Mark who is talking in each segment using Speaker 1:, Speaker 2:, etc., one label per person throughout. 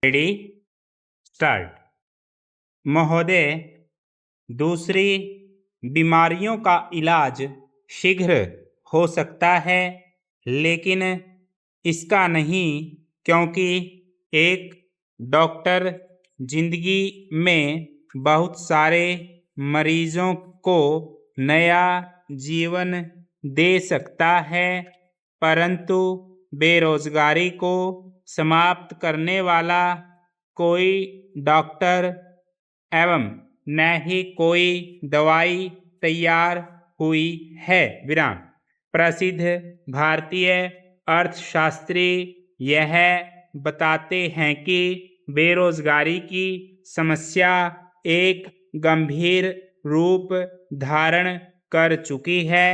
Speaker 1: Ready start. महोदय, दूसरी बीमारियों का इलाज शीघ्र हो सकता है, लेकिन इसका नहीं, क्योंकि एक डॉक्टर जिंदगी में बहुत सारे मरीजों को नया जीवन दे सकता है, परंतु बेरोजगारी को समाप्त करने वाला कोई डॉक्टर एवं न ही कोई दवाई तैयार हुई है। विराम। प्रसिद्ध भारतीय अर्थशास्त्री यह बताते हैं कि बेरोजगारी की समस्या एक गंभीर रूप धारण कर चुकी है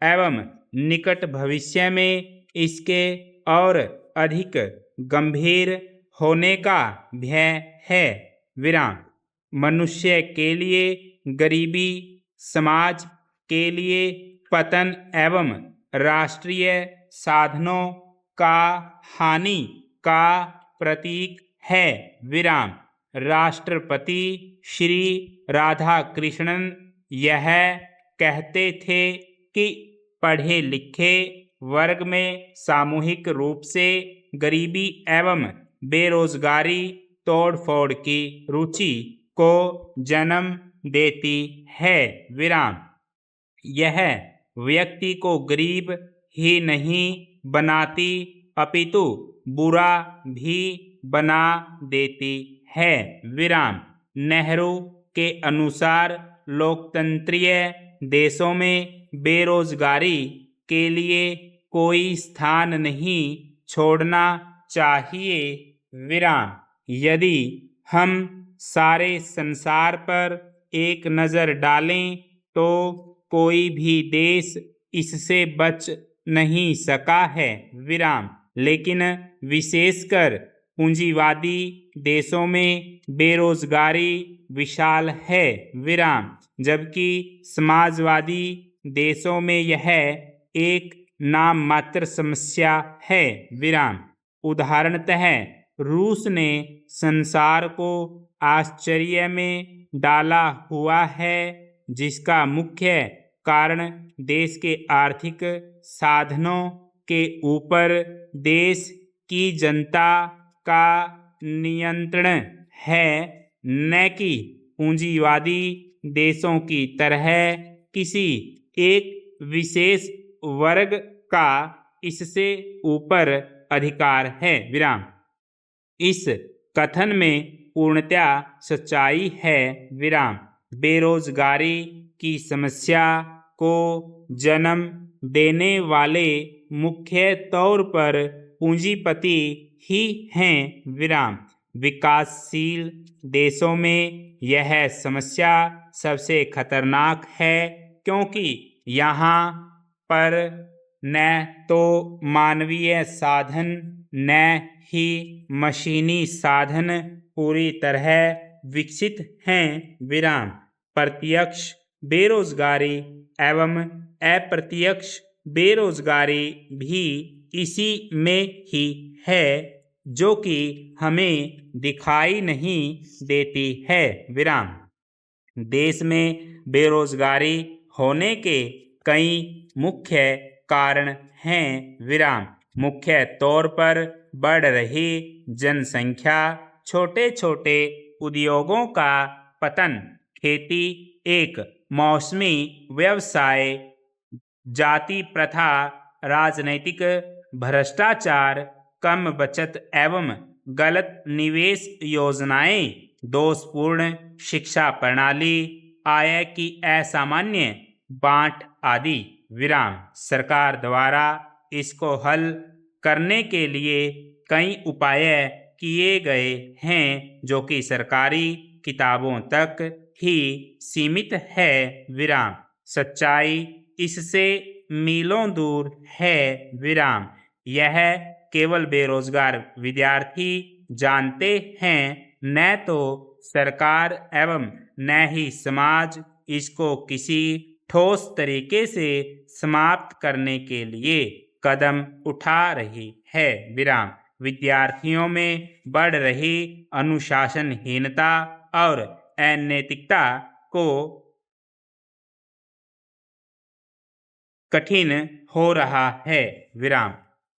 Speaker 1: एवं निकट भविष्य में इसके और अधिक गंभीर होने का भय है। विराम। मनुष्य के लिए गरीबी, समाज के लिए पतन एवं राष्ट्रीय साधनों का हानि का प्रतीक है। विराम। राष्ट्रपति श्री राधाकृष्णन यह कहते थे कि पढ़े लिखे वर्ग में सामूहिक रूप से गरीबी एवं बेरोजगारी तोड़फोड़ की रुचि को जन्म देती है। विराम। यह व्यक्ति को गरीब ही नहीं बनाती, अपितु बुरा भी बना देती है। विराम। नेहरू के अनुसार लोकतंत्रीय देशों में बेरोजगारी के लिए कोई स्थान नहीं छोड़ना चाहिए। विराम। यदि हम सारे संसार पर एक नज़र डालें तो कोई भी देश इससे बच नहीं सका है। विराम। लेकिन विशेषकर पूंजीवादी देशों में बेरोजगारी विशाल है। विराम। जबकि समाजवादी देशों में यह एक नाम मात्र समस्या है। विराम। उदाहरणतः रूस ने संसार को आश्चर्य में डाला हुआ है, जिसका मुख्य कारण देश के आर्थिक साधनों के ऊपर देश की जनता का नियंत्रण है, न कि पूंजीवादी देशों की तरह किसी एक विशेष वर्ग का इससे ऊपर अधिकार है। विराम। इस कथन में पूर्णतया सच्चाई है। विराम। बेरोजगारी की समस्या को जन्म देने वाले मुख्य तौर पर पूंजीपति ही हैं। विराम। विकासशील देशों में यह समस्या सबसे खतरनाक है, क्योंकि यहाँ पर न तो मानवीय साधन न ही मशीनी साधन पूरी तरह विकसित हैं। विराम। प्रत्यक्ष बेरोजगारी एवं अप्रत्यक्ष बेरोजगारी भी इसी में ही है, जो कि हमें दिखाई नहीं देती है। विराम। देश में बेरोजगारी होने के कई मुख्य कारण हैं। विराम। मुख्य तौर पर बढ़ रही जनसंख्या, छोटे छोटे उद्योगों का पतन, खेती एक मौसमी व्यवसाय, जाति प्रथा, राजनैतिक भ्रष्टाचार, कम बचत एवं गलत निवेश योजनाएं, दोषपूर्ण शिक्षा प्रणाली, आय की असामान्य बांट आदि। विराम। सरकार द्वारा इसको हल करने के लिए कई उपाय किए गए हैं, जो कि सरकारी किताबों तक ही सीमित है। विराम। सच्चाई इससे मीलों दूर है। विराम। यह केवल बेरोजगार विद्यार्थी जानते हैं, न तो सरकार एवं न ही समाज इसको किसी ठोस तरीके से समाप्त करने के लिए कदम उठा रही है। विराम। विद्यार्थियों में बढ़ रही अनुशासनहीनता और अनैतिकता को कठिन हो रहा है। विराम।